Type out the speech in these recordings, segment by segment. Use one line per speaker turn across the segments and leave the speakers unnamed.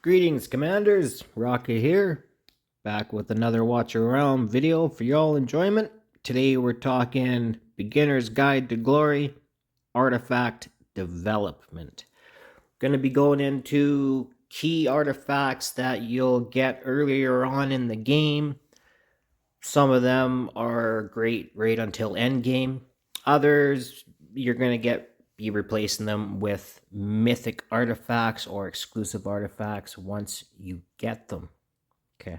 Greetings, Commanders. Rocket here, back with another Watch Around video for y'all enjoyment. Today we're talking Beginner's Guide to Glory, Artifact Development. Going to be going into key artifacts that you'll get earlier on in the game. Some of them are great right until end game. Others you're going to be replacing them with mythic artifacts or exclusive artifacts once you get them. Okay.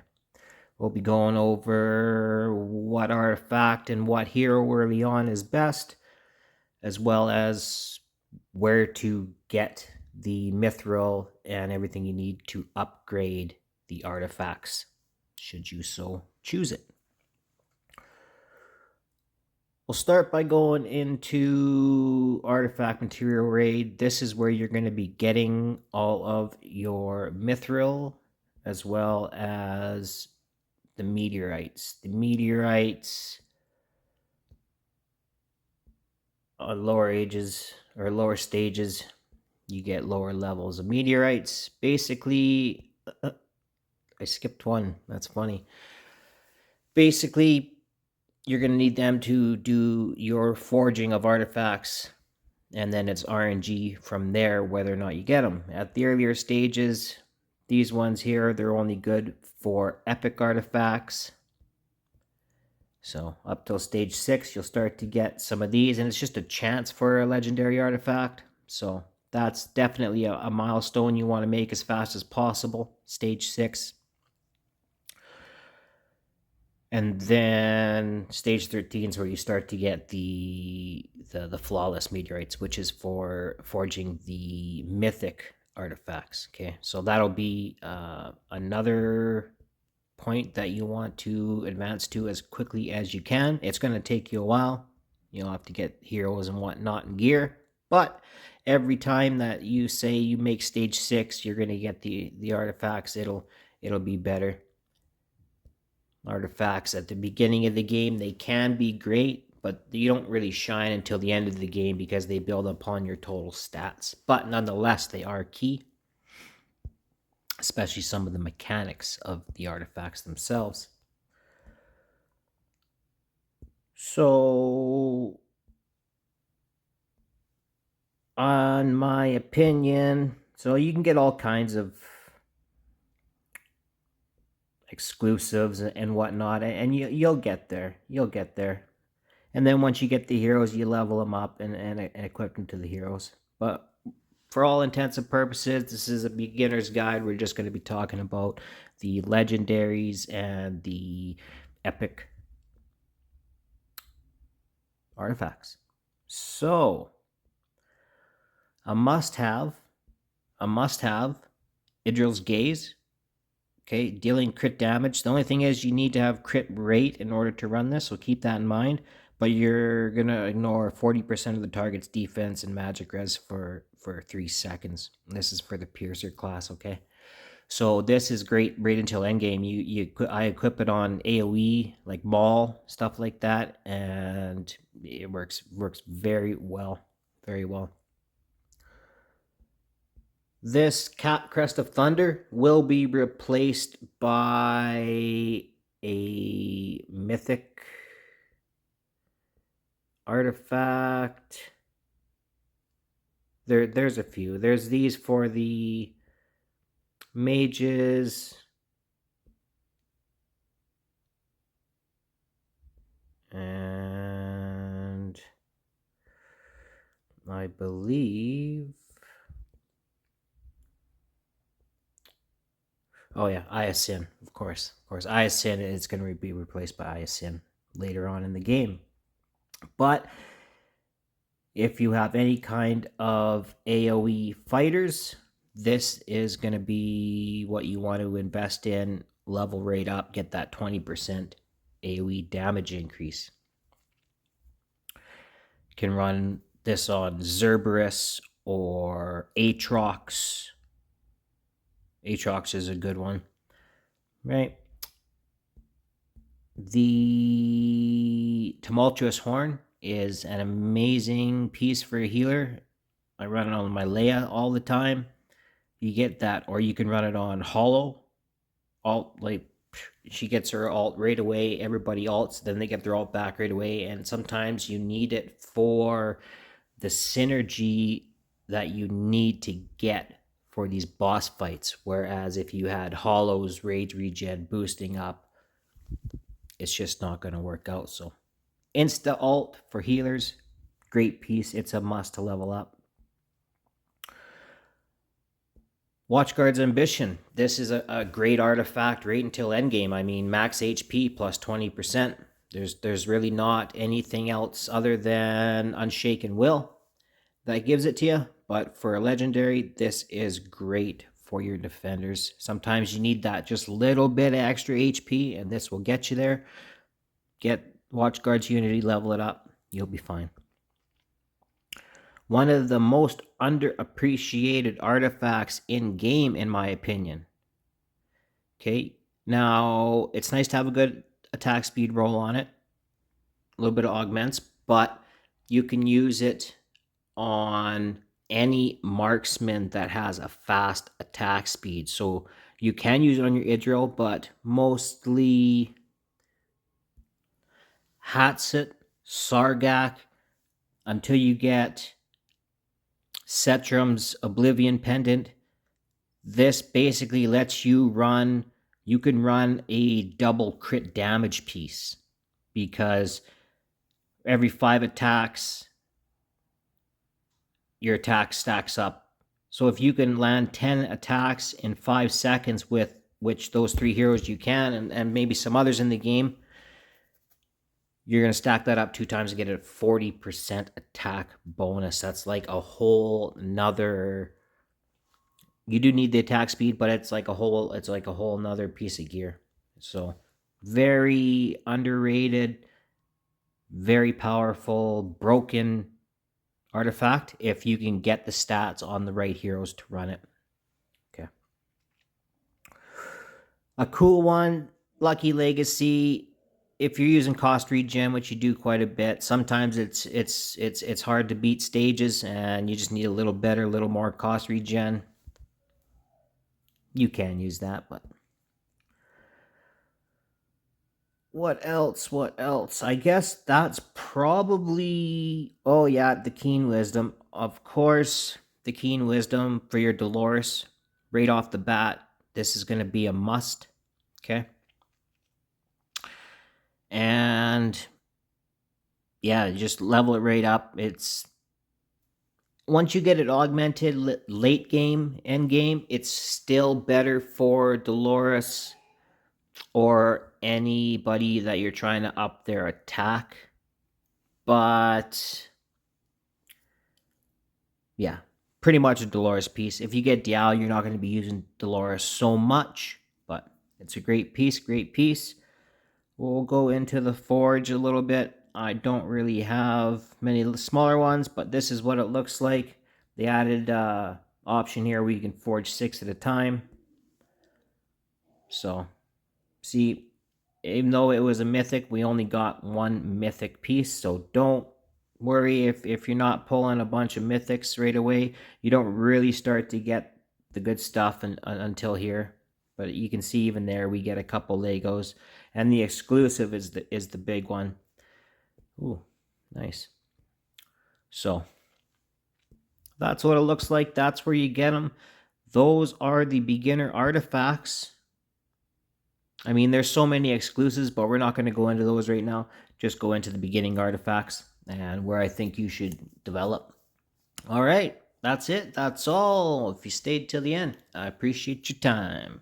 We'll be going over what artifact and what hero early on is best, as well as where to get the mithril and everything you need to upgrade the artifacts, should you so choose it. We'll start by going into Artifact Material Raid. This is where you're going to be getting all of your mithril as well as the meteorites. The meteorites on lower ages or lower stages, you get lower levels of meteorites. Basically, I skipped one. That's funny. Basically, you're going to need them to do your forging of artifacts, and then it's RNG from there whether or not you get them. At the earlier stages, these ones here, they're only good for epic artifacts. So up till stage 6, you'll start to get some of these, and it's just a chance for a legendary artifact. So that's definitely a milestone you want to make as fast as possible, stage 6. And then stage 13 is where you start to get the flawless meteorites, which is for forging the mythic artifacts. Okay, so that'll be another point that you want to advance to as quickly as you can. It's going to take you a while. You'll have to get heroes and whatnot and gear, but every time that you say you make stage 6, you're going to get the artifacts. It'll be better. Artifacts at the beginning of the game, they can be great, but you don't really shine until the end of the game because they build upon your total stats. But nonetheless, they are key, especially some of the mechanics of the artifacts themselves. So, on my opinion, so you can get all kinds of exclusives and whatnot, and you'll get there. And then once you get the heroes, you level them up and equip them to the heroes. But for all intents and purposes, this is a beginner's guide. We're just going to be talking about the legendaries and the epic artifacts. So, a must-have, Idril's Gaze. Okay, dealing crit damage. The only thing is you need to have crit rate in order to run this, so keep that in mind. But you're going to ignore 40% of the target's defense and magic res for 3 seconds. This is for the Piercer class, okay? So this is great right until endgame. I equip it on AoE, like Maul, stuff like that, and it works very well. Very well. This Crest of Thunder will be replaced by a mythic artifact. There's a few. There's these for the mages. And I believe... Oh yeah, Iasin, of course. Iasin is going to be replaced by Iasin later on in the game. But if you have any kind of AoE fighters, this is going to be what you want to invest in. Level rate up, get that 20% AoE damage increase. You can run this on Zerberus or Aatrox. Aatrox is a good one, right? The Tumultuous Horn is an amazing piece for a healer. I run it on my Leia all the time. you get that, or you can run it on holo alt. Like she gets her alt right away, everybody alts, then they get their alt back right away. And sometimes you need it for the synergy that you need to get for these boss fights. Whereas if you had holos rage regen boosting up, it's just not going to work out. So insta alt for healers, great piece. It's a must to level up. Watchguard's Ambition. This is a great artifact right until endgame. I mean, max HP plus 20%. There's really not anything else other than Unshaken Will that gives it to you. But for a legendary, this is great for your defenders. Sometimes you need that just little bit of extra HP, and this will get you there. Get Watchguard's Unity, level it up. You'll be fine. One of the most underappreciated artifacts in game, in my opinion. Okay, now it's nice to have a good attack speed roll on it, a little bit of augments, but you can use it on any marksman that has a fast attack speed. So you can use it on your Idril, but mostly Hatsit, Sargak, until you get Cetrum's Oblivion Pendant. This basically lets you run, you can run a double crit damage piece, because every 5 attacks, your attack stacks up. So if you can land 10 attacks in 5 seconds, with which those 3 heroes you can, and maybe some others in the game, you're going to stack that up 2 times and get a 40% attack bonus. That's like a whole nother... You do need the attack speed, but it's like a whole nother piece of gear. So very underrated, very powerful, broken artifact if you can get the stats on the right heroes to run it. Okay. A cool one, Lucky Legacy. If you're using cost regen, which you do quite a bit, sometimes it's hard to beat stages, and you just need a little more cost regen. You can use that, but what else? I guess that's probably... Oh yeah, the Keen Wisdom. Of course, the Keen Wisdom for your Dolores. Right off the bat, this is going to be a must. Okay. And yeah, just level it right up. It's... Once you get it augmented late game, end game, it's still better for Dolores or anybody that you're trying to up their attack. But yeah, pretty much a Dolores piece. If you get Dial, you're not going to be using Dolores so much, but it's a great piece. We'll go into the Forge a little bit. I don't really have many smaller ones, but this is what it looks like. They added option here where you can forge 6 at a time. So, see, even though it was a mythic, we only got 1 mythic piece. So don't worry if you're not pulling a bunch of mythics right away. You don't really start to get the good stuff until here. But you can see even there we get a couple Legos. And the exclusive is the big one. Ooh, nice. So that's what it looks like. That's where you get them. Those are the beginner artifacts. I mean, there's so many exclusives, but we're not going to go into those right now. Just go into the beginning artifacts and where I think you should develop. All right, that's it. That's all. If you stayed till the end, I appreciate your time.